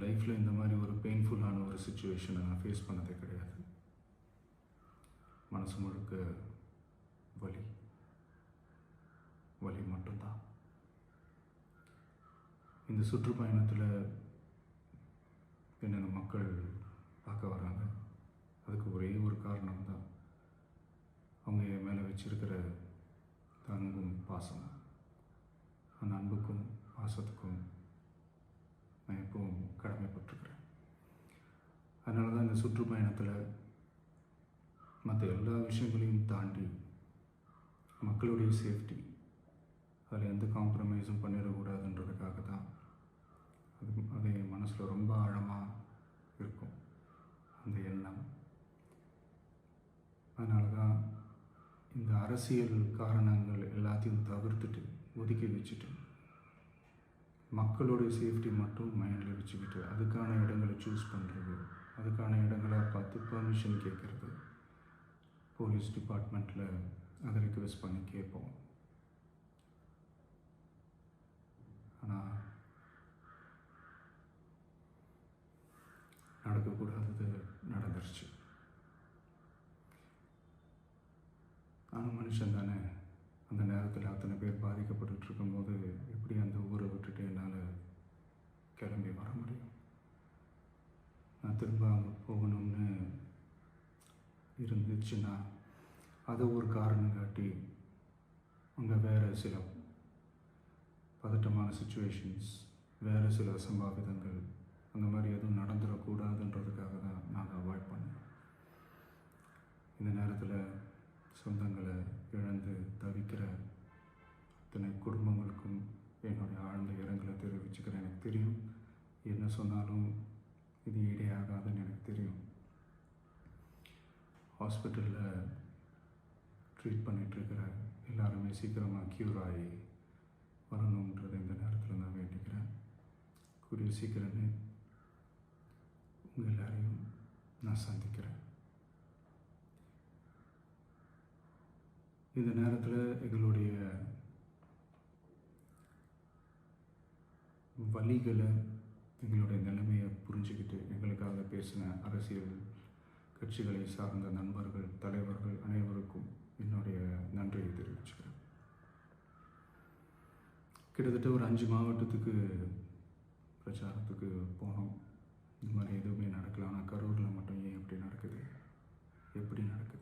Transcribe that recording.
லைஃப்பில் இந்த மாதிரி ஒரு பெயின்ஃபுல்லான ஒரு சுச்சுவேஷனை நான் ஃபேஸ் பண்ணதே கிடையாது. மனசு முழுக்க வலி வலி மட்டும்தான். இந்த சுற்றுப்பயணத்தில் என்னென்ன மக்கள் பார்க்க வராங்க, அதுக்கு ஒரே ஒரு காரணம் தான், அவங்க என் மேலே வச்சிருக்கிற அன்பும் பாசம். அந்த அன்புக்கும் பாசத்துக்கும் நான் எப்பவும் கடமைப்பட்டிருக்கிறேன். அதனால தான் இந்த சுற்றுப்பயணத்தில் மற்ற எல்லா விஷயங்களையும் தாண்டி மக்களுடைய சேஃப்டி, அதில் எந்த காம்ப்ரமைஸும் பண்ணிடக்கூடாதுன்றதுக்காக தான் அது என் மனசில் ரொம்ப ஆழமாக இருக்கும் அந்த எண்ணம். அதனால தான் இந்த அரசியல் காரணங்கள் எல்லாத்தையும் தவிர்த்துட்டு ஒதுக்கி வச்சுட்டு மக்களுடைய சேஃப்டி மட்டும் மைண்டில் வச்சுக்கிட்டு அதுக்கான இடங்களை சூஸ் பண்ணுறது, அதுக்கான இடங்களை பார்த்து பர்மிஷன் கேட்குறது, போலீஸ் டிபார்ட்மெண்ட்டில் அதை ரிக்வெஸ்ட் பண்ணி கேட்போம். ஆனால் நடக்கக்கூடாதது நடந்துருச்சு. நானும் மனுஷன் தானே. அந்த நேரத்தில் அத்தனை பேர் பாதிக்கப்பட்டு இருக்கும்போது எப்படி அந்த ஊரை விட்டுட்டு என்னால் கிளம்பி வர முடியும்? நான் திரும்ப அங்கே போகணும்னு இருந்துச்சுன்னா அதை ஒரு காரணம் காட்டி அங்கே வேறு சில பதட்டமான சுச்சுவேஷன்ஸ், வேறு சில அசம்பாவிதங்கள் அந்த மாதிரி எதுவும் நடந்துடக்கூடாதுன்றதுக்காக தான் நாங்கள் அவாய்ட் பண்ணோம். இந்த நேரத்தில் சொந்தங்களை இழந்து தவிக்கிற அத்தனை குடும்பங்களுக்கும் என்னுடைய ஆழ்ந்த இரங்கலை தெரிவிச்சுக்கிறேன். எனக்கு தெரியும், என்ன சொன்னாலும் இது ஈடேயாகாதுன்னு எனக்கு தெரியும். ஹாஸ்பிட்டலில் ட்ரீட் பண்ணிகிட்ருக்கிற எல்லாருமே சீக்கிரமாக க்யூர் ஆகி வரணுன்றது இந்த நேரத்தில் நான் வேண்டிக்கிறேன். கூடிய சீக்கிரமே உங்கள் எல்லாரையும் நான் சந்திக்கிறேன். இந்த நேரத்தில் எங்களுடைய வலிகளை, எங்களுடைய நிலைமையை புரிஞ்சுக்கிட்டு எங்களுக்காக பேசின அரசியல் கட்சிகளை சார்ந்த நண்பர்கள், தலைவர்கள் அனைவருக்கும் என்னுடைய நன்றியை தெரிவிச்சுக்கிறேன். கிட்டத்தட்ட ஒரு 5 மாவட்டத்துக்கு பிரச்சாரத்துக்கு போனோம். இந்த மாதிரி எதுவுமே நடக்கல. ஆனால் கரூரில் மட்டும் ஏன் எப்படி நடக்குது? எப்படி நடக்குது?